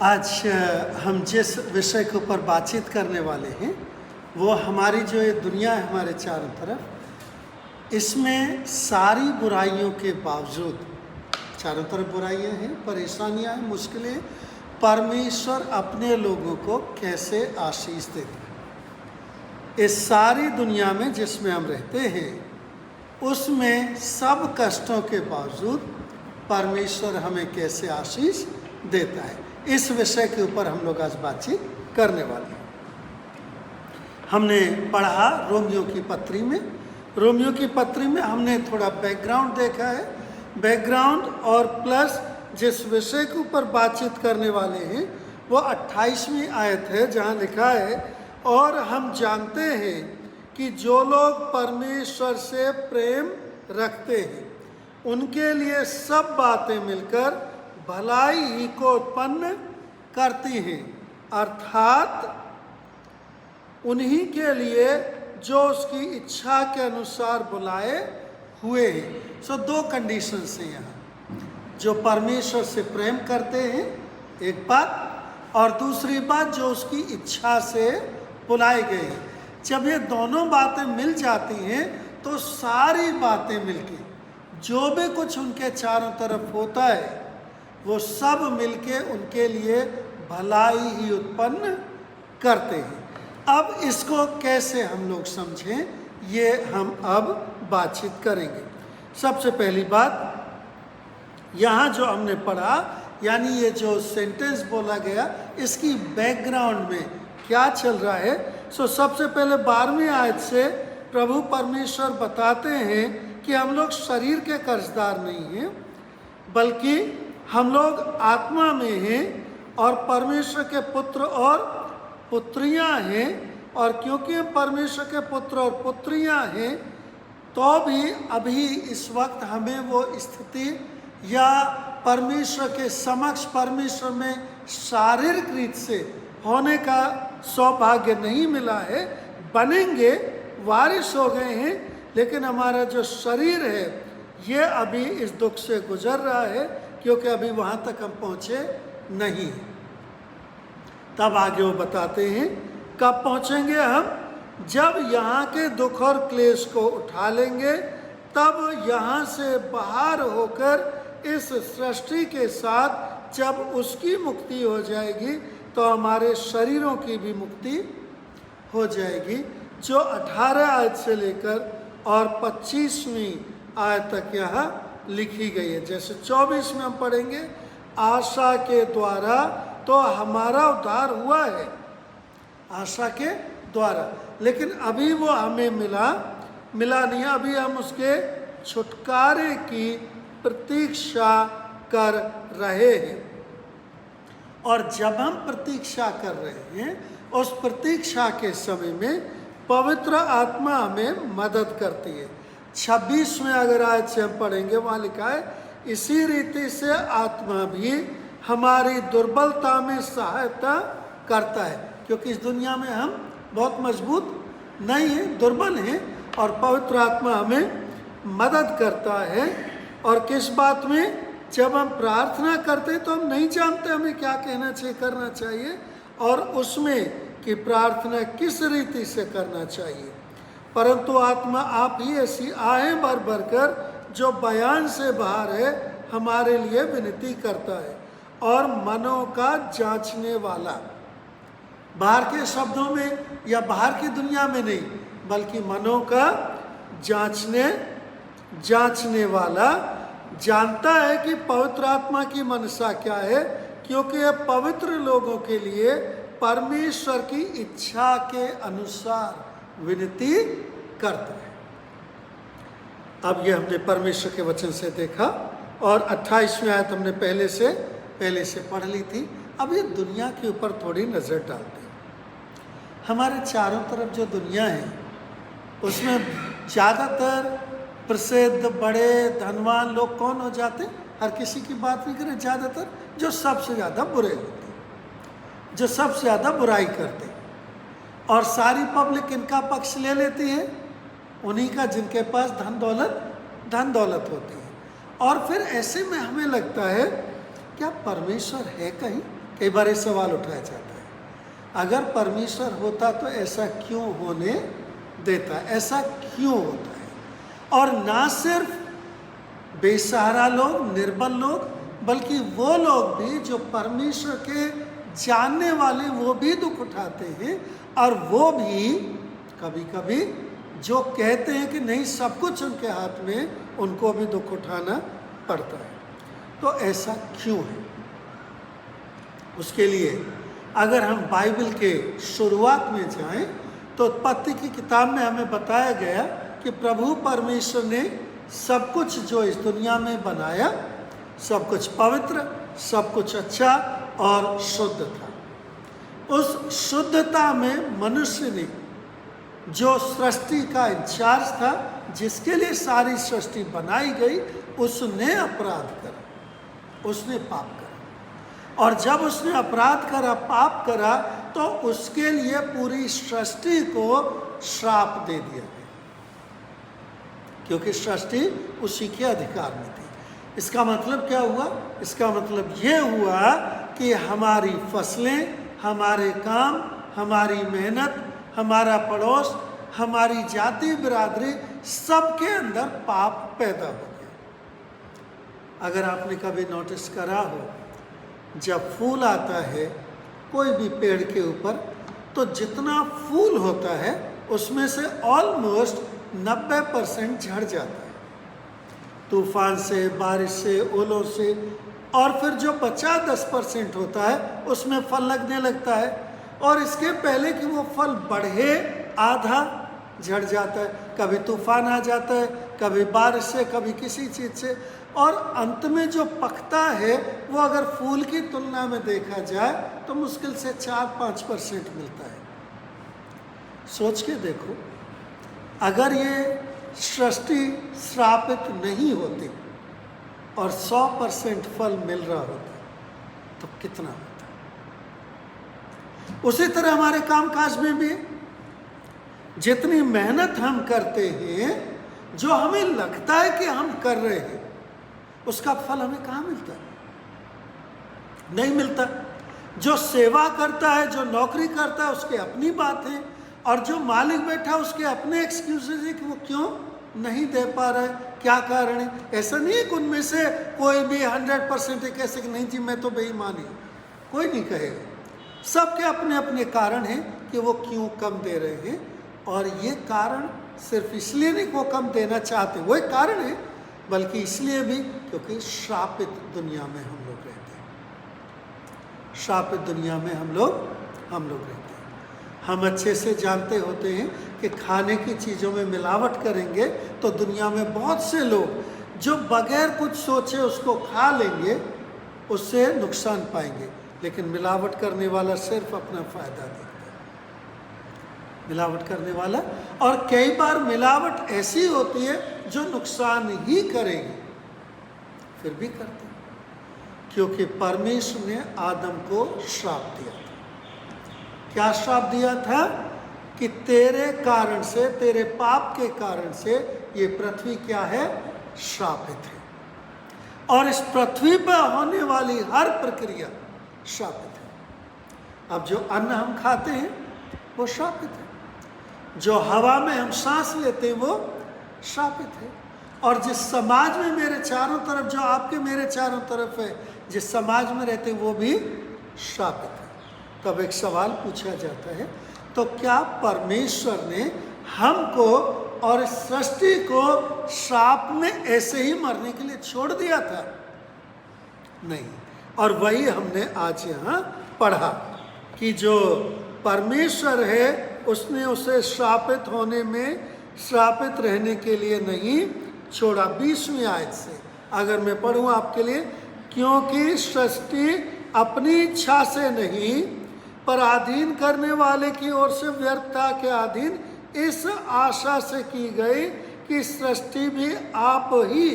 आज हम जिस विषय के ऊपर बातचीत करने वाले हैं वो हमारी जो ये दुनिया है हमारे चारों तरफ, इसमें सारी बुराइयों के बावजूद, चारों तरफ बुराइयां हैं, परेशानियां हैं, मुश्किलें, परमेश्वर अपने लोगों को कैसे आशीष देता है। इस सारी दुनिया में जिसमें हम रहते हैं उसमें सब कष्टों के बावजूद परमेश्वर हमें कैसे आशीष देता है, इस विषय के ऊपर हम लोग आज बातचीत करने वाले हैं। हमने पढ़ा रोमियो की पत्री में, रोमियो की पत्री में हमने थोड़ा बैकग्राउंड देखा है, बैकग्राउंड और प्लस जिस विषय के ऊपर बातचीत करने वाले हैं वो 28वीं आयत है, जहाँ लिखा है, और हम जानते हैं कि जो लोग परमेश्वर से प्रेम रखते हैं उनके लिए सब बातें मिलकर भलाई ही को उत्पन्न करती हैं, अर्थात उन्हीं के लिए जो उसकी इच्छा के अनुसार बुलाए हुए हैं। सो दो कंडीशंस हैं यहाँ, जो परमेश्वर से प्रेम करते हैं एक बात, और दूसरी बात जो उसकी इच्छा से बुलाए गए हैं। जब ये दोनों बातें मिल जाती हैं तो सारी बातें मिलके जो भी कुछ उनके चारों तरफ होता है वो सब मिलके उनके लिए भलाई ही उत्पन्न करते हैं। अब इसको कैसे हम लोग समझें, ये हम अब बातचीत करेंगे। सबसे पहली बात, यहाँ जो हमने पढ़ा, यानी ये जो सेंटेंस बोला गया, इसकी बैकग्राउंड में क्या चल रहा है। सबसे पहले 12वीं आयत से प्रभु परमेश्वर बताते हैं कि हम लोग शरीर के कर्जदार नहीं हैं, बल्कि हम लोग आत्मा में हैं और परमेश्वर के पुत्र और पुत्रियां हैं। और क्योंकि हम परमेश्वर के पुत्र और पुत्रियां हैं तो भी अभी इस वक्त हमें वो स्थिति या परमेश्वर के समक्ष परमेश्वर में शारीरिक रीत से होने का सौभाग्य नहीं मिला है। बनेंगे, वारिस हो गए हैं, लेकिन हमारा जो शरीर है ये अभी इस दुख से गुजर रहा है, क्योंकि अभी वहाँ तक हम पहुँचे नहीं। तब आगे वो बताते हैं कब पहुँचेंगे हम, जब यहाँ के दुख और क्लेश को उठा लेंगे, तब यहाँ से बाहर होकर इस सृष्टि के साथ जब उसकी मुक्ति हो जाएगी तो हमारे शरीरों की भी मुक्ति हो जाएगी, जो 18 आयत से लेकर और 25वीं आयत तक यहाँ लिखी गई है। जैसे 24 में हम पढ़ेंगे, आशा के द्वारा तो हमारा उद्धार हुआ है, आशा के द्वारा, लेकिन अभी वो हमें मिला नहीं, अभी हम उसके छुटकारे की प्रतीक्षा कर रहे हैं। और जब हम प्रतीक्षा कर रहे हैं, उस प्रतीक्षा के समय में पवित्र आत्मा हमें मदद करती है। 26 में अगर आयत से हम पढ़ेंगे, वहाँ लिखा है, इसी रीति से आत्मा भी हमारी दुर्बलता में सहायता करता है, क्योंकि इस दुनिया में हम बहुत मजबूत नहीं हैं, दुर्बल हैं, और पवित्र आत्मा हमें मदद करता है। और किस बात में, जब हम प्रार्थना करते हैं तो हम नहीं जानते हमें क्या कहना चाहिए, करना चाहिए, और उसमें कि प्रार्थना किस रीति से करना चाहिए, परंतु आत्मा आप ही ऐसी आहें भर भर कर जो बयान से बाहर है हमारे लिए विनती करता है। और मनों का जांचने वाला, बाहर के शब्दों में या बाहर की दुनिया में नहीं, बल्कि मनों का जांचने वाला जानता है कि पवित्र आत्मा की मनसा क्या है, क्योंकि यह पवित्र लोगों के लिए परमेश्वर की इच्छा के अनुसार विनती करता है। अब ये हमने परमेश्वर के वचन से देखा, और 28वीं आयत हमने पहले से पढ़ ली थी। अब ये दुनिया के ऊपर थोड़ी नज़र डालते हैं। हमारे चारों तरफ जो दुनिया है उसमें ज़्यादातर प्रसिद्ध बड़े धनवान लोग कौन हो जाते हैं, हर किसी की बात नहीं करें, ज़्यादातर जो सबसे ज़्यादा बुरे होते हैं, जो सबसे ज़्यादा बुराई करते हैं, और सारी पब्लिक इनका पक्ष ले लेती है, उन्हीं का जिनके पास धन दौलत होती है। और फिर ऐसे में हमें लगता है क्या परमेश्वर है कहीं, कई बार ये सवाल उठाया जाता है, अगर परमेश्वर होता तो ऐसा क्यों होने देता, ऐसा क्यों होता है? और ना सिर्फ बेसहारा लोग, निर्बल लोग, बल्कि वो लोग भी जो परमेश्वर के जानने वाले, वो भी दुख उठाते हैं। और वो भी कभी कभी जो कहते हैं कि नहीं सब कुछ उनके हाथ में, उनको भी दुख उठाना पड़ता है। तो ऐसा क्यों है? उसके लिए अगर हम बाइबल के शुरुआत में जाएं तो उत्पत्ति की किताब में हमें बताया गया कि प्रभु परमेश्वर ने सब कुछ जो इस दुनिया में बनाया, सब कुछ पवित्र, सब कुछ अच्छा और शुद्ध था। उस शुद्धता में मनुष्य ने, जो सृष्टि का इंचार्ज था, जिसके लिए सारी सृष्टि बनाई गई, उसने अपराध करा, उसने पाप करा। और जब उसने अपराध करा, पाप करा, तो उसके लिए पूरी सृष्टि को श्राप दे दिया गया, क्योंकि सृष्टि उसी के अधिकार में थी। इसका मतलब क्या हुआ? इसका मतलब ये हुआ कि हमारी फसलें, हमारे काम, हमारी मेहनत, हमारा पड़ोस, हमारी जाति बिरादरी, सबके अंदर पाप पैदा हो गया। अगर आपने कभी नोटिस करा हो, जब फूल आता है कोई भी पेड़ के ऊपर, तो जितना फूल होता है उसमें से ऑलमोस्ट 90% झड़ जाता है, तूफान से, बारिश से, ओलों से। और फिर जो बचा 10% होता है उसमें फल लगने लगता है, और इसके पहले कि वो फल बढ़े आधा झड़ जाता है। कभी तूफान आ जाता है, कभी बारिश से, कभी किसी चीज़ से, और अंत में जो पकता है वो अगर फूल की तुलना में देखा जाए तो मुश्किल से 4-5% मिलता है। सोच के देखो, अगर ये सृष्टि श्रापित नहीं होती और 100% फल मिल रहा होता तो कितना होता। उसी तरह हमारे कामकाज में भी जितनी मेहनत हम करते हैं, जो हमें लगता है कि हम कर रहे हैं, उसका फल हमें कहाँ मिलता है? नहीं मिलता। जो सेवा करता है, जो नौकरी करता है, उसकी अपनी बात है, और जो मालिक बैठा उसके अपने एक्सक्यूजेज है कि वो क्यों नहीं दे पा रहा है, क्या कारण है। ऐसा नहीं है कि उनमें से कोई भी 100% एक ऐसे कि नहीं जी मैं तो बेईमान हूँ, कोई नहीं कहेगा। सबके अपने अपने कारण हैं कि वो क्यों कम दे रहे हैं। और ये कारण सिर्फ इसलिए नहीं कि वो कम देना चाहते, वो एक कारण है, बल्कि इसलिए भी क्योंकि श्रापित दुनिया में हम लोग रहते हैं। श्रापित दुनिया में हम लोग रहते हैं। हम अच्छे से जानते होते हैं कि खाने की चीज़ों में मिलावट करेंगे तो दुनिया में बहुत से लोग जो बगैर कुछ सोचे उसको खा लेंगे, उससे नुकसान पाएंगे। लेकिन मिलावट करने वाला सिर्फ अपना फायदा देखता है, मिलावट करने वाला। और कई बार मिलावट ऐसी होती है जो नुकसान ही करेगी, फिर भी करते हैं, क्योंकि परमेश्वर ने आदम को श्राप दिया था। क्या श्राप दिया था? कि तेरे कारण से, तेरे पाप के कारण से ये पृथ्वी क्या है? श्रापित है। और इस पृथ्वी पर होने वाली हर प्रक्रिया श्रापित है। अब जो अन्न हम खाते हैं वो श्रापित है, जो हवा में हम सांस लेते हैं वो श्रापित है। और जिस समाज में मेरे चारों तरफ, जो आपके मेरे चारों तरफ है, जिस समाज में रहते हैं वो भी श्रापित है। तब एक सवाल पूछा जाता है, तो क्या परमेश्वर ने हमको और इस सृष्टि को श्राप में ऐसे ही मरने के लिए छोड़ दिया था? नहीं। और वही हमने आज यहाँ पढ़ा कि जो परमेश्वर है उसने उसे श्रापित होने में, श्रापित रहने के लिए नहीं छोड़ा। 20वीं आयत से अगर मैं पढ़ूँ आपके लिए, क्योंकि सृष्टि अपनी इच्छा से नहीं पर अधीन करने वाले की ओर से व्यर्थता के अधीन इस आशा से की गई कि सृष्टि भी आप ही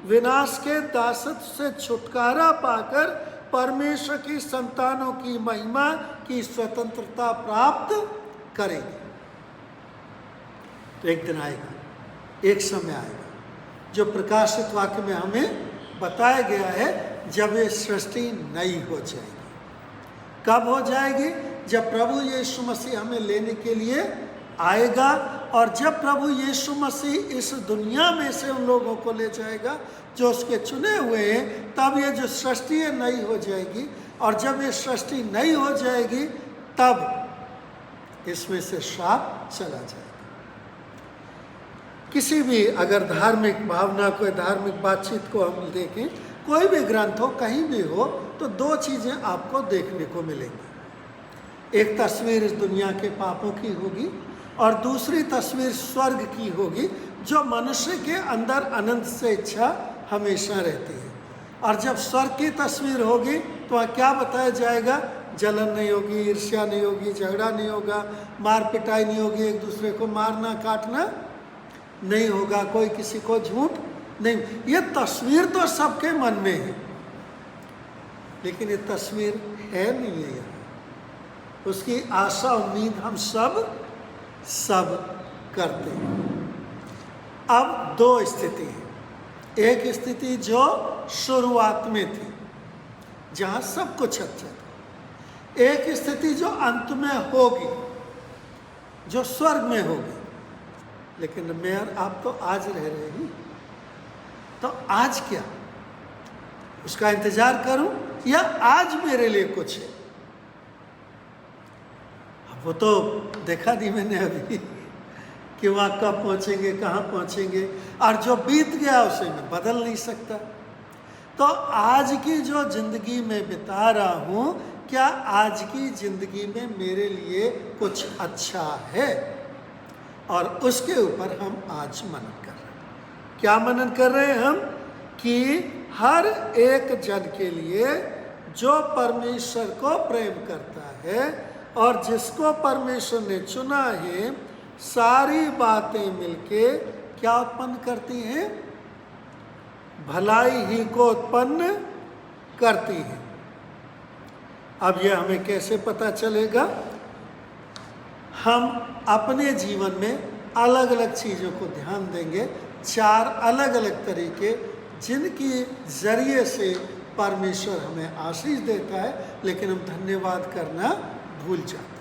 विनाश के दासत्व से छुटकारा पाकर परमेश्वर की संतानों की महिमा की स्वतंत्रता प्राप्त करेगी। तो एक दिन आएगा, एक समय आएगा जो प्रकाशित वाक्य में हमें बताया गया है, जब ये सृष्टि नई हो जाएगी। कब हो जाएगी? जब प्रभु यीशु मसीह हमें लेने के लिए आएगा, और जब प्रभु यीशु मसीह इस दुनिया में से उन लोगों को ले जाएगा जो उसके चुने हुए हैं, तब ये जो सृष्टि है नई हो जाएगी। और जब ये सृष्टि नई हो जाएगी तब इसमें से श्राप चला जाएगा। किसी भी अगर धार्मिक भावना को, धार्मिक बातचीत को हम देखें, कोई भी ग्रंथ हो, कहीं भी हो, तो दो चीज़ें आपको देखने को मिलेंगी। एक तस्वीर इस दुनिया के पापों की होगी और दूसरी तस्वीर स्वर्ग की होगी, जो मनुष्य के अंदर अनंत से इच्छा हमेशा रहती है। और जब स्वर्ग की तस्वीर होगी तो वहाँ क्या बताया जाएगा? जलन नहीं होगी, ईर्ष्या नहीं होगी, झगड़ा नहीं होगा, मार पिटाई नहीं होगी, एक दूसरे को मारना काटना नहीं होगा, कोई किसी को झूठ नहीं। ये तस्वीर तो सबके मन में है, लेकिन ये तस्वीर है नहीं है यहाँ। उसकी आशा उम्मीद हम सब करते हैं। अब दो स्थिति है। एक स्थिति जो शुरुआत में थी, जहाँ सब कुछ अच्छा था। एक स्थिति जो अंत में होगी, जो स्वर्ग में होगी। लेकिन मैं और आप तो आज रह रहे हैं, तो आज क्या? उसका इंतजार करूं या आज मेरे लिए कुछ है? अब वो तो देखा नहीं मैंने अभी कि वहाँ कब पहुँचेंगे, कहाँ पहुँचेंगे, और जो बीत गया उसे मैं बदल नहीं सकता। तो आज की जो ज़िंदगी में बिता रहा हूँ, क्या आज की ज़िंदगी में मेरे लिए कुछ अच्छा है? और उसके ऊपर हम आज मनन कर रहे हैं। क्या मनन कर रहे हैं हम? कि हर एक जन के लिए जो परमेश्वर को प्रेम करता है और जिसको परमेश्वर ने चुना है, सारी बातें मिलके क्या उत्पन्न करती हैं? भलाई ही को उत्पन्न करती हैं। अब यह हमें कैसे पता चलेगा? हम अपने जीवन में अलग अलग चीज़ों को ध्यान देंगे, 4 अलग अलग तरीके जिनकी ज़रिए से परमेश्वर हमें आशीष देता है, लेकिन हम धन्यवाद करना भूल जाते हैं।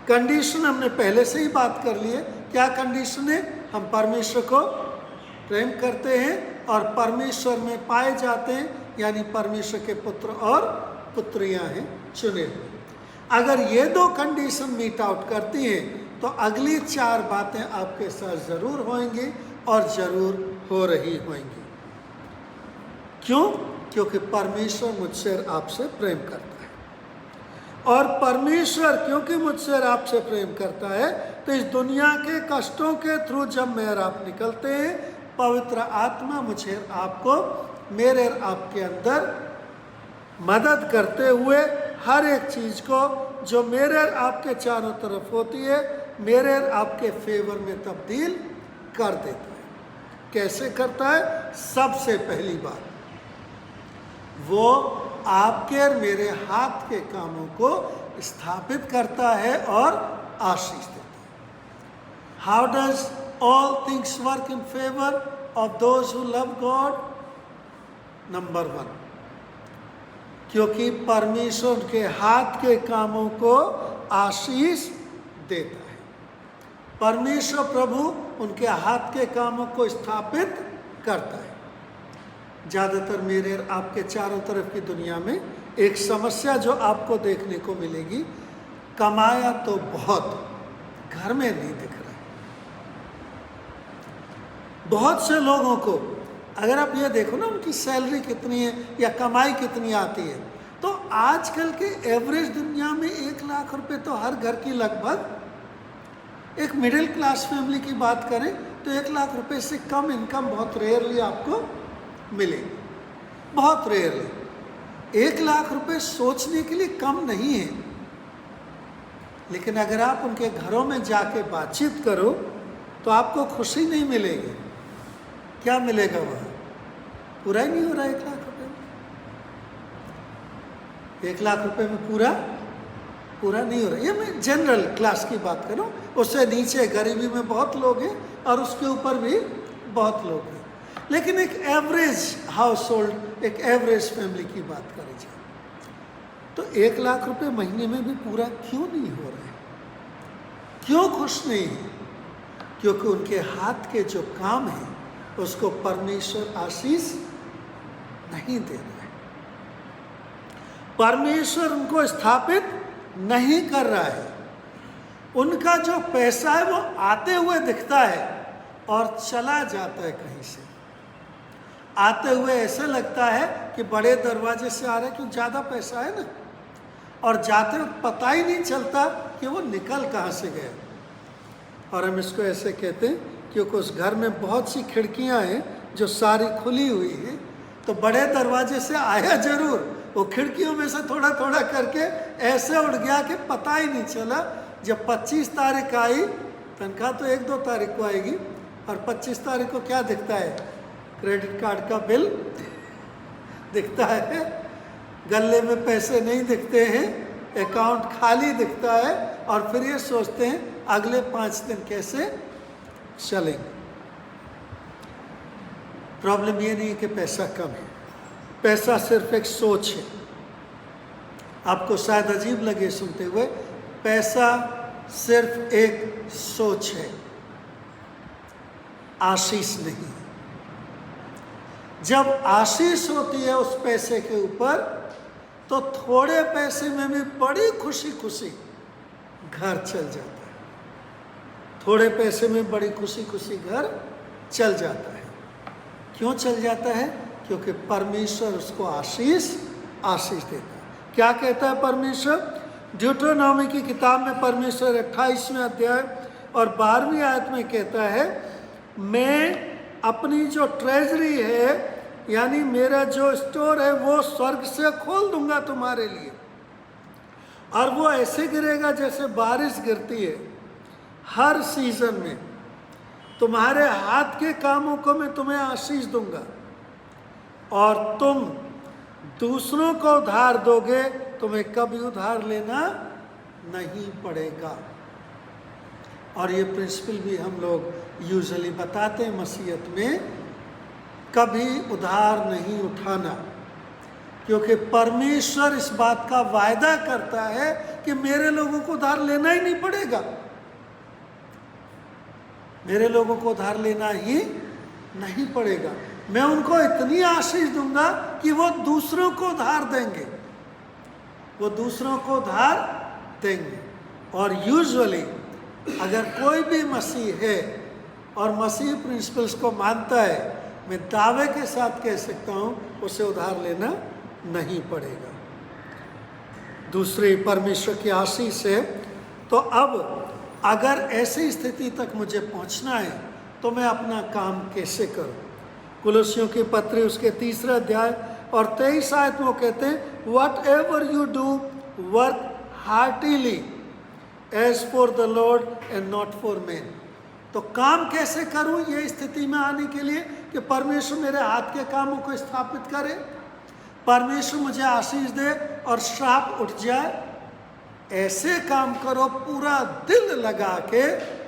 कंडीशन हमने पहले से ही बात कर ली है। क्या कंडीशन है? हम परमेश्वर को प्रेम करते हैं और परमेश्वर में पाए जाते हैं, यानी परमेश्वर के पुत्र और पुत्रियां हैं, चुने हुए। अगर ये 2 कंडीशन मीट आउट करती हैं तो अगली 4 बातें आपके साथ ज़रूर होंगी और ज़रूर हो रही होंगी। क्यों? क्योंकि परमेश्वर मुझसे और आपसे प्रेम करता है, और परमेश्वर क्योंकि मुझसे और आपसे प्रेम करता है, तो इस दुनिया के कष्टों के थ्रू जब मैं और आप निकलते हैं, पवित्र आत्मा मुझे और आपको, मेरे और आपके अंदर मदद करते हुए हर एक चीज़ को जो मेरे और आपके चारों तरफ होती है, मेरे और आपके फेवर में तब्दील कर देता है। कैसे करता है? सबसे पहली बात, वो आपके और मेरे हाथ के कामों को स्थापित करता है और आशीष देता है। How does all things work in favour of those who love God? Number 1, क्योंकि परमेश्वर के हाथ के कामों को आशीष देता है। परमेश्वर प्रभु उनके हाथ के कामों को स्थापित करता है। ज़्यादातर मेरे और आपके चारों तरफ की दुनिया में एक समस्या जो आपको देखने को मिलेगी, कमाया तो बहुत, घर में नहीं दिख रहा है। बहुत से लोगों को अगर आप ये देखो ना, उनकी सैलरी कितनी है या कमाई कितनी आती है, तो आजकल के एवरेज दुनिया में 1 लाख रुपए तो हर घर की लगभग, एक मिडिल क्लास फैमिली की बात करें तो 1 लाख रुपए से कम इनकम बहुत रेयरली आपको मिलेगी, बहुत रेयरली। 1 लाख रुपए सोचने के लिए कम नहीं है, लेकिन अगर आप उनके घरों में जाके बातचीत करो तो आपको खुशी नहीं मिलेगी। क्या मिलेगा? वह पूरा ही नहीं हो रहा 1 लाख रुपए में। 1 लाख रुपए में पूरा नहीं हो रहा। ये मैं जनरल क्लास की बात कर रहा हूँ, उससे नीचे गरीबी में बहुत लोग हैं और उसके ऊपर भी बहुत लोग हैं। लेकिन एक एवरेज हाउस होल्ड, एक एवरेज फैमिली की बात करें जाए तो 1 लाख रुपए महीने में भी पूरा क्यों नहीं हो रहे, क्यों खुश नहीं है? क्योंकि उनके हाथ के जो काम है उसको परमेश्वर आशीष नहीं दे रहा है, परमेश्वर उनको स्थापित नहीं कर रहा है। उनका जो पैसा है वो आते हुए दिखता है और चला जाता है कहीं से। आते हुए ऐसे लगता है कि बड़े दरवाजे से आ रहे हैं क्योंकि ज़्यादा पैसा है ना, और जाते वक्त पता ही नहीं चलता कि वो निकल कहाँ से गया। और हम इसको ऐसे कहते हैं क्योंकि उस घर में बहुत सी खिड़कियाँ हैं जो सारी खुली हुई हैं, तो बड़े दरवाजे से आया जरूर, वो खिड़कियों में से थोड़ा थोड़ा करके ऐसे उड़ गया कि पता ही नहीं चला। जब 25 तारीख आई, तनख्वाह तो 1-2 तारीख को आएगी, और 25 तारीख को क्या दिखता है? क्रेडिट कार्ड का बिल दिखता है, गले में पैसे नहीं दिखते हैं, अकाउंट खाली दिखता है, और फिर ये सोचते हैं अगले 5 दिन कैसे चलेंगे। प्रॉब्लम ये नहीं है कि पैसा कम है, पैसा सिर्फ एक सोच है। आपको शायद अजीब लगे सुनते हुए, पैसा सिर्फ एक सोच है, आशीष नहीं। जब आशीष होती है उस पैसे के ऊपर, तो थोड़े पैसे में भी बड़ी खुशी खुशी घर चल जाता है। थोड़े पैसे में बड़ी खुशी खुशी घर चल जाता है। क्यों चल जाता है? क्योंकि परमेश्वर उसको आशीष देता है। क्या कहता है परमेश्वर? ड्यूटरोनॉमी की किताब में परमेश्वर 28वें अध्याय और 12वीं आयत में कहता है, मैं अपनी जो ट्रेजरी है, यानी मेरा जो स्टोर है, वो स्वर्ग से खोल दूंगा तुम्हारे लिए, और वो ऐसे गिरेगा जैसे बारिश गिरती है हर सीजन में। तुम्हारे हाथ के कामों को मैं तुम्हें आशीष दूंगा, और तुम दूसरों को उधार दोगे, तुम्हें कभी उधार लेना नहीं पड़ेगा। और ये प्रिंसिपल भी हम लोग यूजुअली बताते हैं मसीहत में, कभी उधार नहीं उठाना, क्योंकि परमेश्वर इस बात का वायदा करता है कि मेरे लोगों को उधार लेना ही नहीं पड़ेगा, मेरे लोगों को उधार लेना ही नहीं पड़ेगा। मैं उनको इतनी आशीष दूंगा कि वो दूसरों को उधार देंगे, वो दूसरों को उधार देंगे। और यूजुअली अगर कोई भी मसीह है और मसीह प्रिंसिपल्स को मानता है, मैं दावे के साथ कह सकता हूँ उसे उधार लेना नहीं पड़ेगा। दूसरी परमेश्वर की आशीष है। तो अब अगर ऐसी स्थिति तक मुझे पहुँचना है तो मैं अपना काम कैसे करूँ? कुलुस्सियों की पत्री उसके 3 अध्याय और 23 आयत में वो कहते हैं, whatever you do work heartily as for the lord and not for man. तो काम कैसे करूं ये स्थिति में आने के लिए कि परमेश्वर मेरे हाथ के कामों को स्थापित करे, परमेश्वर मुझे आशीष दे और श्राप उठ जाए। ऐसे काम करो पूरा दिल लगा के,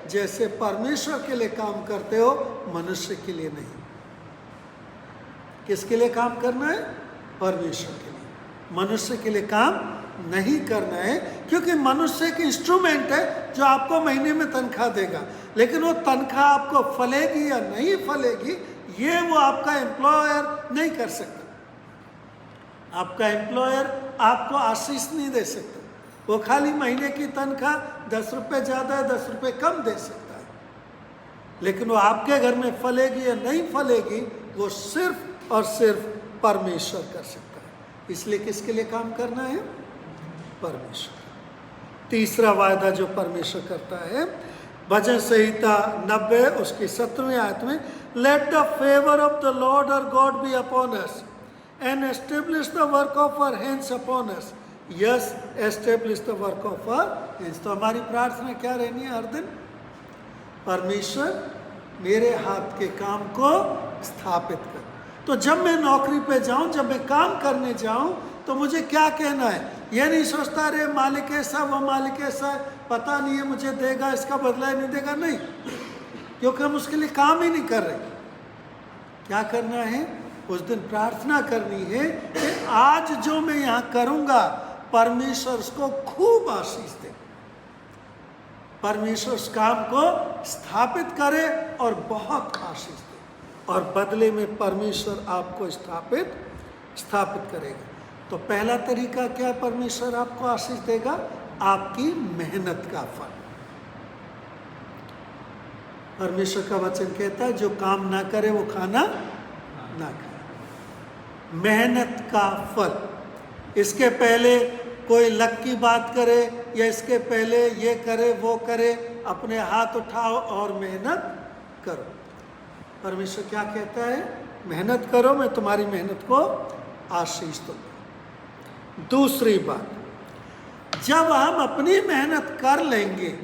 जैसे परमेश्वर के लिए काम करते हो, मनुष्य के लिए नहीं। किसके लिए काम करना है? परमेश्वर के लिए। मनुष्य के लिए काम नहीं करना है, क्योंकि मनुष्य एक इंस्ट्रूमेंट है जो आपको महीने में तनख्वाह देगा, लेकिन वो तनख्वाह आपको फलेगी या नहीं फलेगी ये वो आपका एम्प्लॉयर नहीं कर सकता। आपका एम्प्लॉयर आपको आशीष नहीं दे सकता, वो खाली महीने की तनख्वाह 10 रुपये ज़्यादा है 10 रुपये कम दे सकता है, लेकिन वो आपके घर में फलेगी या नहीं फलेगी वो सिर्फ और सिर्फ परमेश्वर कर सकता है। इसलिए किसके लिए काम करना है? परमेश्वर। तीसरा वायदा जो परमेश्वर करता है, भजन संहिता 90 उसकी 17वीं आयत में, let the favour of the lord our god be upon us and establish the work of our hands upon us. Yes, establish the work of our hands. तो हमारी प्रार्थना क्या रहनी है हर दिन? परमेश्वर मेरे हाथ के काम को स्थापित कर। तो जब मैं नौकरी पे जाऊं, जब मैं काम करने जाऊं, तो मुझे क्या कहना है? यह नहीं सोचता अरे मालिक ऐसा वो मालिक ऐसा, पता नहीं है मुझे देगा इसका बदला ही नहीं देगा, नहीं, क्योंकि हम उसके लिए काम ही नहीं कर रहे। क्या करना है? उस दिन प्रार्थना करनी है कि आज जो मैं यहाँ करूँगा परमेश्वर उसको खूब आशीष दे, परमेश्वर उस काम को स्थापित करे और बहुत आशीष दे, और बदले में परमेश्वर आपको स्थापित करेगा। तो पहला तरीका क्या परमेश्वर आपको आशीष देगा? आपकी मेहनत का फल। परमेश्वर का वचन कहता है जो काम ना करे वो खाना ना खाए। मेहनत का फल। इसके पहले कोई लक की बात करे या इसके पहले ये करे वो करे, अपने हाथ उठाओ और मेहनत करो। परमेश्वर क्या कहता है? मेहनत करो, मैं तुम्हारी मेहनत को आशीष दूंगा। दूसरी बात, जब हम अपनी मेहनत कर लेंगे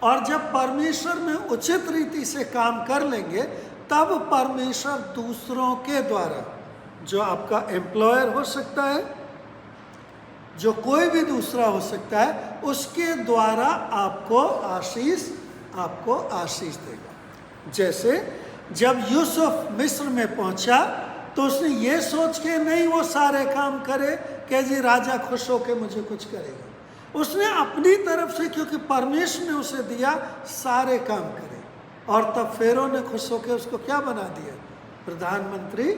और जब परमेश्वर में उचित रीति से काम कर लेंगे, तब परमेश्वर दूसरों के द्वारा, जो आपका एम्प्लॉयर हो सकता है, जो कोई भी दूसरा हो सकता है, उसके द्वारा आपको आशीष देगा। जैसे जब यूसुफ मिस्र में पहुंचा तो उसने ये सोच के नहीं वो सारे काम करे कि जी राजा खुश होके मुझे कुछ करेगा। उसने अपनी तरफ से, क्योंकि परमेश्वर ने उसे दिया, सारे काम करे, और तब फेरो ने खुश होकर उसको क्या बना दिया? प्रधानमंत्री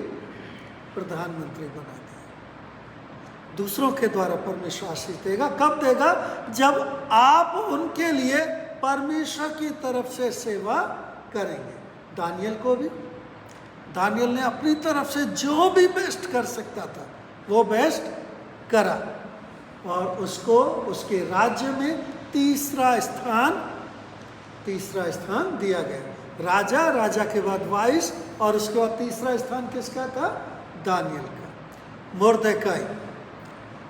बना दिया। दूसरों के द्वारा परमेश्वर आशीष देगा। कब देगा? जब आप उनके लिए परमेश्वर की तरफ से सेवा करेंगे। दानियल ने अपनी तरफ से जो भी बेस्ट कर सकता था वो बेस्ट करा, और उसको उसके राज्य में तीसरा स्थान दिया गया। राजा के बाद वाइस, और उसके बाद तीसरा स्थान किसका था? दानियल का।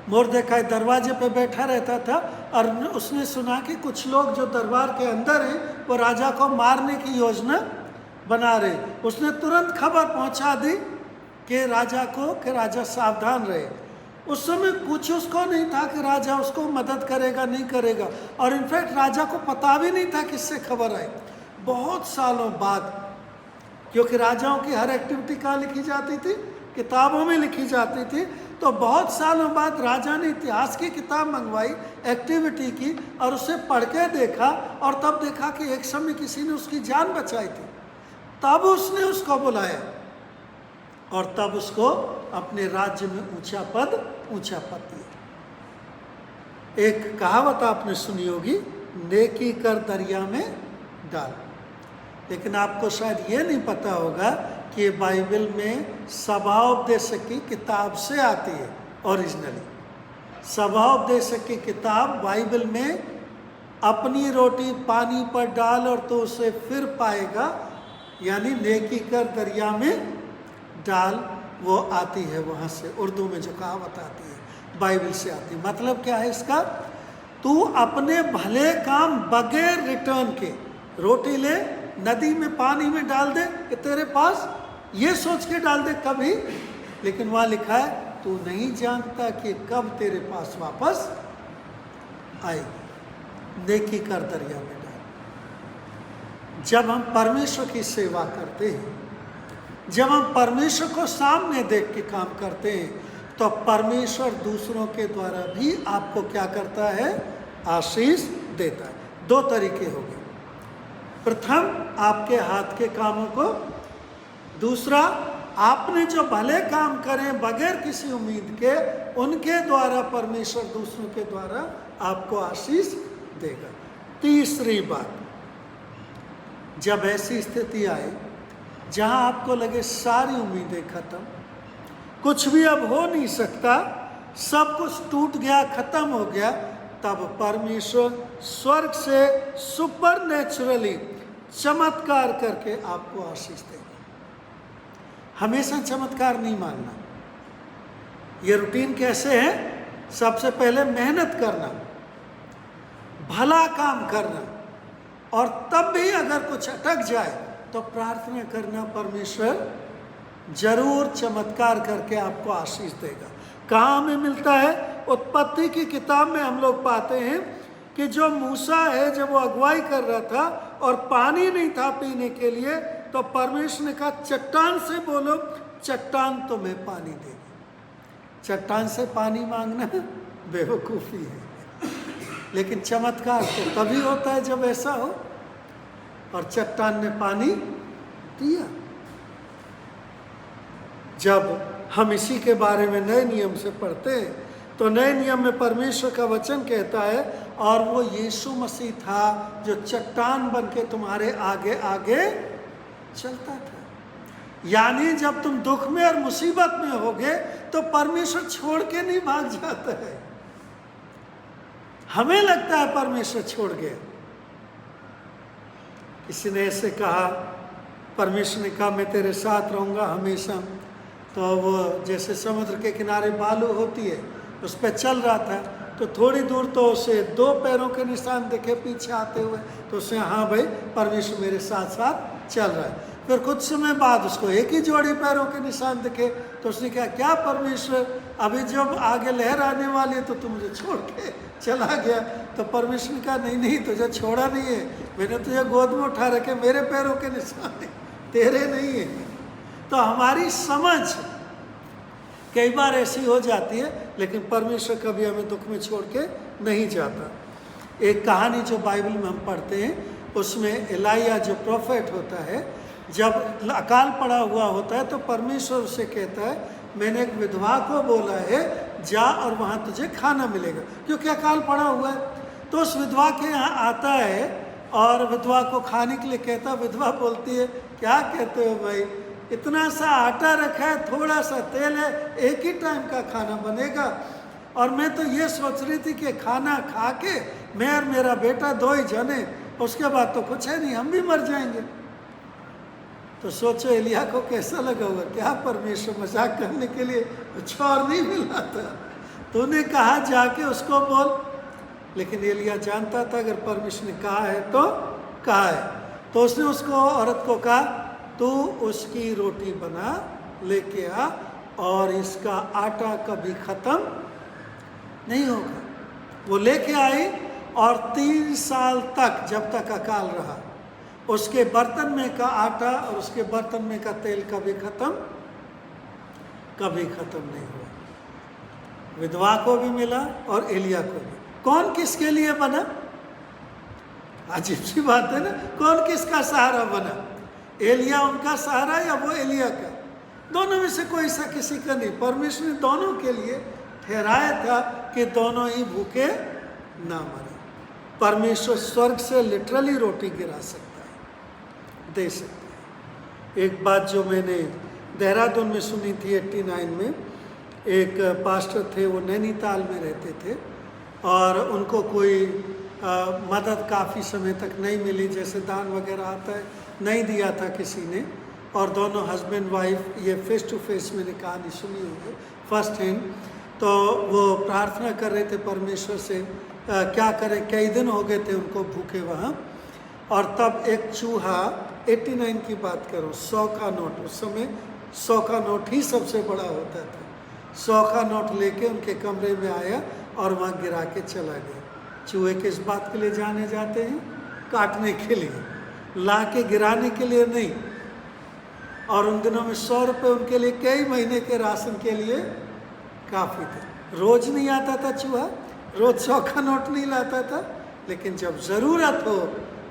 मुर्देकाई दरवाजे पे बैठा रहता था, और उसने सुना कि कुछ लोग जो दरबार के अंदर हैं वो राजा को मारने की योजना बना रहे। उसने तुरंत खबर पहुंचा दी कि राजा सावधान रहे। उस समय कुछ उसको नहीं था कि राजा उसको मदद करेगा नहीं करेगा, और इनफैक्ट राजा को पता भी नहीं था किससे खबर आई। बहुत सालों बाद, क्योंकि राजाओं की हर एक्टिविटी कहाँ लिखी जाती थी? किताबों में लिखी जाती थी। तो बहुत सालों बाद राजा ने इतिहास की किताब मंगवाई एक्टिविटी की, और उसे पढ़ के देखा, और तब देखा कि एक समय किसी ने उसकी जान बचाई थी। तब उसने उसको बुलाया, और तब उसको अपने राज्य में ऊंचा पद दिया। एक कहावत आपने सुनी होगी, नेकी कर दरिया में डाल। लेकिन आपको शायद ये नहीं पता होगा कि बाइबल में सभाओपदेशक की किताब से आती है ओरिजिनली। सभाओपदेशक की किताब बाइबल में अपनी रोटी पानी पर डाल और तो उसे फिर पाएगा, यानी नेकी कर दरिया में डाल, वो आती है वहाँ से। उर्दू में जो कहावत आती है बाइबल से आती है। मतलब क्या है इसका? तू अपने भले काम बगैर रिटर्न के रोटी ले, नदी में पानी में डाल दे कि तेरे पास, ये सोच के डाल दे कभी, लेकिन वहाँ लिखा है तू नहीं जानता कि कब तेरे पास वापस आएगी। नेकी कर दरिया में डाल। जब हम परमेश्वर की सेवा करते हैं, जब हम परमेश्वर को सामने देख के काम करते हैं, तो परमेश्वर दूसरों के द्वारा भी आपको क्या करता है? आशीष देता है। दो तरीके हो गए। प्रथम, आपके हाथ के कामों को। दूसरा, आपने जो भले काम करें बगैर किसी उम्मीद के, उनके द्वारा परमेश्वर दूसरों के द्वारा आपको आशीष देगा। तीसरी बात, जब ऐसी स्थिति आए जहां आपको लगे सारी उम्मीदें खत्म, कुछ भी अब हो नहीं सकता, सब कुछ टूट गया, खत्म हो गया, तब परमेश्वर स्वर्ग से सुपरनेचुरली चमत्कार करके आपको आशीष देगा। हमेशा चमत्कार नहीं मांगना। ये रूटीन कैसे है? सबसे पहले मेहनत करना, भला काम करना, और तब भी अगर कुछ अटक जाए तो प्रार्थना करना, परमेश्वर जरूर चमत्कार करके आपको आशीष देगा। कहाँ हमें मिलता है? उत्पत्ति की किताब में हम लोग पाते हैं कि जो मूसा है, जब वो अगुवाई कर रहा था और पानी नहीं था पीने के लिए, तो परमेश्वर ने कहा चट्टान से बोलो, चट्टान तुम्हें पानी देगी। चट्टान से पानी मांगना बेवकूफ़ी है। लेकिन चमत्कार तो तभी होता है जब ऐसा हो। और चट्टान ने पानी दिया। जब हम इसी के बारे में नए नियम से पढ़ते हैं तो नए नियम में परमेश्वर का वचन कहता है और वो यीशु मसीह था जो चट्टान बन के तुम्हारे आगे आगे चलता था। यानी जब तुम दुख में और मुसीबत में होगे तो परमेश्वर छोड़ के नहीं भाग जाता है। हमें लगता है परमेश्वर छोड़ गया। किसी ने ऐसे कहा, परमेश्वर ने कहा मैं तेरे साथ रहूँगा हमेशा। तो वो जैसे समुद्र के किनारे बालू होती है उस पर चल रहा था, तो थोड़ी दूर तो उसे 2 पैरों के निशान दिखे पीछे आते हुए, तो उसे हाँ भाई परमेश्वर मेरे साथ साथ चल रहा है। फिर कुछ समय बाद उसको एक ही जोड़ी पैरों के निशान दिखे, तो उसने कहा क्या परमेश्वर अभी जब आगे लहर आने वाली है तो तू मुझे छोड़ के चला गया। तो परमेश्वर ने कहा नहीं नहीं, तुझे छोड़ा नहीं है, मैंने तुझे गोद में उठा रखे, मेरे पैरों के निशान है, तेरे नहीं है। तो हमारी समझ कई बार ऐसी हो जाती है, लेकिन परमेश्वर कभी हमें दुख में छोड़ के नहीं जाता। एक कहानी जो बाइबल में हम पढ़ते हैं उसमें एलिया जो प्रोफेट होता है, जब अकाल पड़ा हुआ होता है तो परमेश्वर उसे कहता है मैंने एक विधवा को बोला है जा और वहाँ तुझे खाना मिलेगा, क्योंकि अकाल पड़ा हुआ है। तो उस विधवा के यहाँ आता है और विधवा को खाने के लिए कहता, विधवा बोलती है क्या कहते हो भाई, इतना सा आटा रखा है, थोड़ा सा तेल है, एक ही टाइम का खाना बनेगा, और मैं तो ये सोच रही थी कि खाना खा के मैं और मेरा बेटा 2 ही जने, उसके बाद तो कुछ है नहीं, हम भी मर जाएंगे। तो सोचो एलिया को कैसा लगा होगा, क्या परमेश्वर मजाक करने के लिए कुछ और नहीं मिला था, तूने कहा जाके उसको बोल। लेकिन एलिया जानता था अगर परमेश्वर ने कहा है तो कहा है। तो उसने उसको औरत को कहा तू उसकी रोटी बना लेके आ और इसका आटा कभी ख़त्म नहीं होगा। वो लेके आई और 3 साल तक जब तक अकाल रहा उसके बर्तन में का आटा और उसके बर्तन में का तेल कभी ख़त्म नहीं हुआ। विधवा को भी मिला और एलिया को भी। कौन किसके लिए बना? अजीब सी बात है ना, कौन किसका सहारा बना? एलिया उनका सहारा या वो एलिया का? दोनों में से कोई सा किसी का नहीं। परमेश्वर ने दोनों के लिए ठहराया था कि दोनों ही भूखे ना मरे। परमेश्वर स्वर्ग से लिटरली रोटी गिरा सकता है, दे सकता है। एक बात जो मैंने देहरादून में सुनी थी 89 में, एक पास्टर थे, वो नैनीताल में रहते थे और उनको कोई मदद काफ़ी समय तक नहीं मिली, जैसे दान वगैरह आता है नहीं दिया था किसी ने, और दोनों हस्बैंड वाइफ, ये फेस टू फेस मैंने कहानी सुनी हुई है फर्स्ट हैंड। तो वो प्रार्थना कर रहे थे परमेश्वर से क्या करें, कई दिन हो गए थे उनको भूखे वहाँ, और तब एक चूहा, 89 की बात करो, 100 का नोट, उस समय 100 का नोट ही सबसे बड़ा होता था, 100 का नोट लेके उनके कमरे में आया और वहाँ गिरा के चला गया। चूहे किस बात के लिए जाने जाते हैं? काटने के लिए, ला के गिराने के लिए नहीं। और उन दिनों में 100 रुपये उनके लिए कई महीने के राशन के लिए काफ़ी थे। रोज नहीं आता था चूहा, रोज 100 का नोट नहीं लाता था, लेकिन जब ज़रूरत हो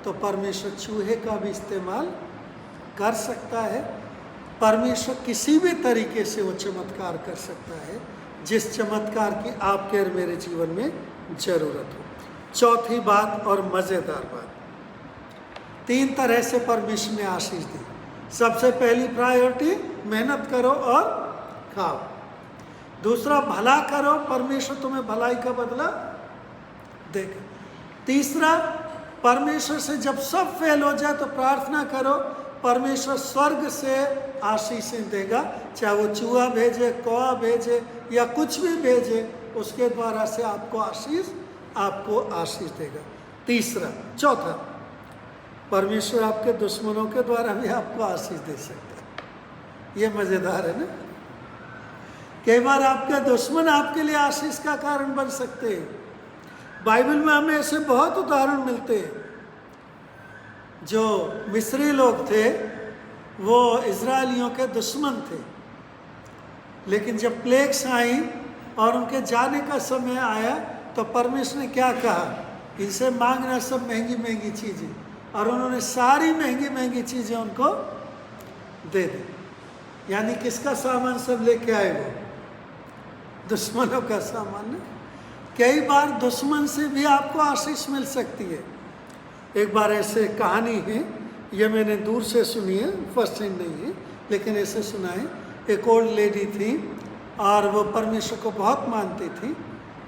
तो परमेश्वर चूहे का भी इस्तेमाल कर सकता है। परमेश्वर किसी भी तरीके से वो चमत्कार कर सकता है जिस चमत्कार की आपके और मेरे जीवन में ज़रूरत हो। चौथी बात और मज़ेदार बात, 3 तरह से परमेश्वर ने आशीष दी। सबसे पहली प्रायोरिटी, मेहनत करो और खाओ। दूसरा, भला करो, परमेश्वर तुम्हें भलाई का बदला देगा। तीसरा, परमेश्वर से जब सब फेल हो जाए तो प्रार्थना करो, परमेश्वर स्वर्ग से आशीषें देगा, चाहे वो चूहा भेजे, कौवा भेजे या कुछ भी भेजे, उसके द्वारा से आपको आशीष देगा। तीसरा, चौथा, परमेश्वर आपके दुश्मनों के द्वारा भी आपको आशीष दे सकता है। ये मज़ेदार है ना। कई बार आपके दुश्मन आपके लिए आशीष का कारण बन सकते हैं। बाइबल में हमें ऐसे बहुत उदाहरण मिलते हैं। जो मिस्री लोग थे वो इजरायलियों के दुश्मन थे, लेकिन जब प्लेग्स आई और उनके जाने का समय आया तो परमेश्वर ने क्या कहा, इनसे मांगना सब महंगी महंगी चीज़ें, और उन्होंने सारी महंगी महंगी चीज़ें उनको दे दी। यानी किसका सामान सब लेके आए वो? दुश्मनों का सामान। कई बार दुश्मन से भी आपको आशीष मिल सकती है। एक बार ऐसे कहानी है, ये मैंने दूर से सुनी है, फर्स्ट टाइम नहीं है, लेकिन ऐसे सुना है। एक ओल्ड लेडी थी और वो परमेश्वर को बहुत मानती थी,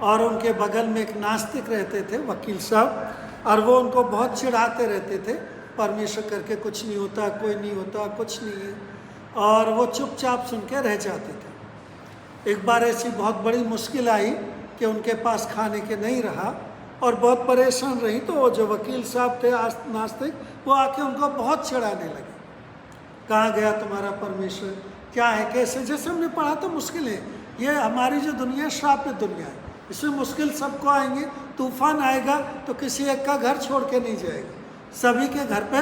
और उनके बगल में एक नास्तिक रहते थे, वकील साहब, और वो उनको बहुत चिढ़ाते रहते थे, परमेश्वर करके कुछ नहीं होता, कोई नहीं होता, कुछ नहीं है, और वो चुपचाप सुन के रह जाते थे। एक बार ऐसी बहुत बड़ी मुश्किल आई कि उनके पास खाने के नहीं रहा और बहुत परेशान रही, तो वो जो वकील साहब थे नास्तिक, वो आके उनको बहुत चिढ़ाने लगे। कहाँ गया तुम्हारा परमेश्वर, क्या है, कैसे? जैसे हमने पढ़ा तो मुश्किल है, ये हमारी जो दुनिया श्रापित दुनिया है, इसमें मुश्किल सबको आएंगे। तूफान आएगा तो किसी एक का घर छोड़ के नहीं जाएगा, सभी के घर पे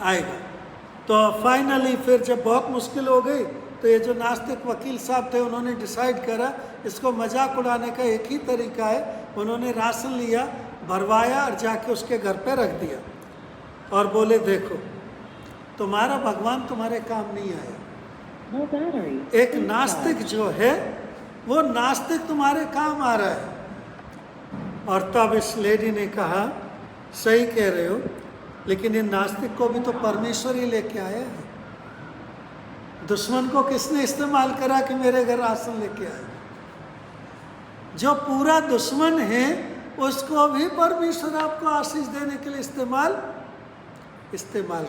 आएगा। तो फाइनली फिर जब बहुत मुश्किल हो गई तो ये जो नास्तिक वकील साहब थे, उन्होंने डिसाइड करा इसको मजाक उड़ाने का एक ही तरीका है। उन्होंने राशन लिया, भरवाया और जाके उसके घर पे रख दिया और बोले देखो तुम्हारा भगवान तुम्हारे काम नहीं आया। एक नास्तिक जो है वो नास्तिक तुम्हारे काम आ रहा है। और तब इस लेडी ने कहा सही कह रहे हो, लेकिन इन नास्तिक को भी तो परमेश्वर ही लेके आया है। दुश्मन को किसने इस्तेमाल करा कि मेरे घर राशन लेके आए? जो पूरा दुश्मन है उसको भी परमेश्वर आपको आशीष देने के लिए इस्तेमाल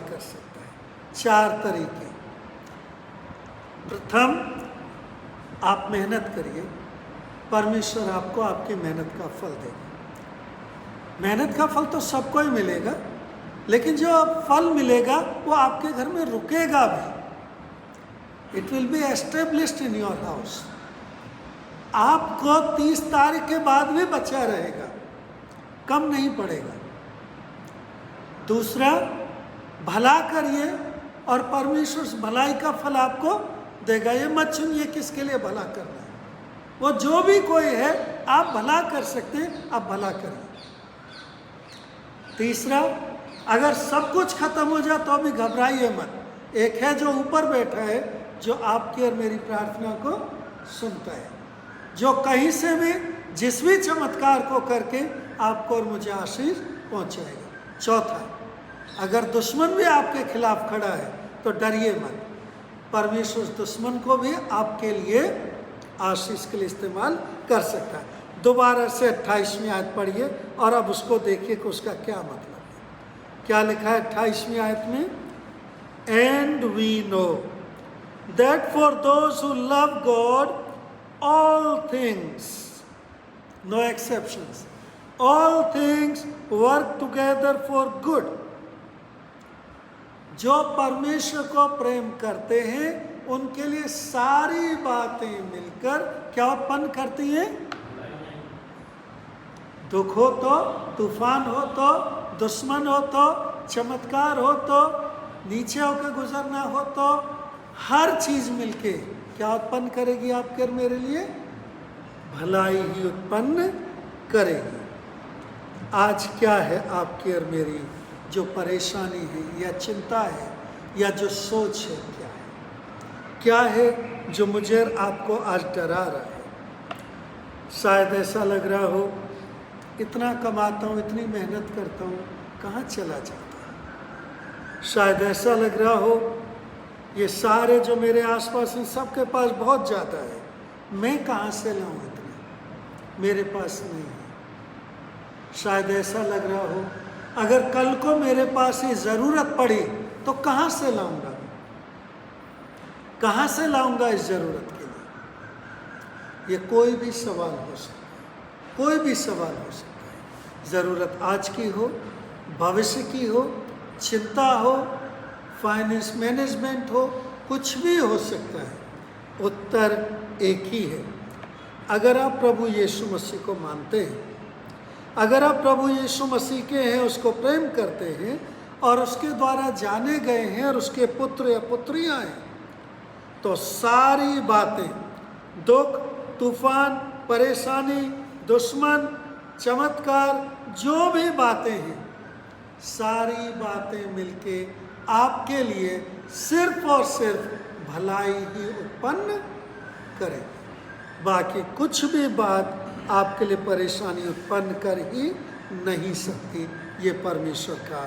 कर सकता है। 4 तरीके। प्रथम, आप मेहनत करिए, परमेश्वर आपको आपकी मेहनत का फल देगा। मेहनत का फल तो सबको ही मिलेगा, लेकिन जो फल मिलेगा वो आपके घर में रुकेगा भी। It will be established in your house. आपको 30 तारीख के बाद भी बचा रहेगा, कम नहीं पड़ेगा। दूसरा, भला करिए और परमेश्वर उस भलाई का फल आपको देगा। ये मत चुनिए किसके लिए भला करना है, वो जो भी कोई है आप भला कर सकते हैं, आप भला करिए। तीसरा, अगर सब कुछ खत्म हो जाए तो भी घबराइए मत। एक है जो ऊपर बैठा है, जो आपकी और मेरी प्रार्थना को सुनता है, जो कहीं से भी जिस भी चमत्कार को करके आपको और मुझे आशीष पहुंचाएगा। चौथा, अगर दुश्मन भी आपके खिलाफ खड़ा है तो डरिए मत, परमेश्वर उस दुश्मन को भी आपके लिए आशीष के लिए इस्तेमाल कर सकता है। दोबारा से 28वीं आयत पढ़िए और अब उसको देखिए कि उसका क्या मतलब है। क्या लिखा है 28वीं आयत में? And we know that for those who love god all things, no exceptions, all things work together for good. जो परमेश्वर को प्रेम करते हैं उनके लिए सारी बातें मिलकर क्या उत्पन्न करती हैं? दुख हो तो, तूफान हो तो, दुश्मन हो तो, चमत्कार हो तो, नीचे होकर गुजरना हो तो, हर चीज मिलके क्या उत्पन्न करेगी आपके और मेरे लिए? भलाई ही उत्पन्न करेगी। आज क्या है आपकी और मेरी जो परेशानी है या चिंता है या जो सोच है, क्या है जो मुझे आपको आज डरा रहा है? शायद ऐसा लग रहा हो इतना कमाता हूँ, इतनी मेहनत करता हूँ, कहाँ चला जाता है। शायद ऐसा लग रहा हो ये सारे जो मेरे आसपास हैं सबके पास बहुत ज़्यादा है, मैं कहाँ से लाऊं इतना, मेरे पास नहीं है। शायद ऐसा लग रहा हो अगर कल को मेरे पास ये ज़रूरत पड़ी तो कहाँ से लाऊंगा, कहाँ से लाऊंगा इस ज़रूरत के लिए? ये कोई भी सवाल हो सकता है, कोई भी सवाल हो सकता है। ज़रूरत आज की हो, भविष्य की हो, चिंता हो, फाइनेंस मैनेजमेंट हो, कुछ भी हो सकता है। उत्तर एक ही है। अगर आप प्रभु यीशु मसीह को मानते हैं, अगर आप प्रभु यीशु मसीह के हैं, उसको प्रेम करते हैं और उसके द्वारा जाने गए हैं और उसके पुत्र या पुत्रियां हैं, तो सारी बातें, दुख, तूफान, परेशानी, दुश्मन, चमत्कार, जो भी बातें हैं, सारी बातें मिलके आपके लिए सिर्फ और सिर्फ भलाई ही उत्पन्न करें। बाकी कुछ भी बात आपके लिए परेशानी उत्पन्न कर ही नहीं सकती। ये परमेश्वर का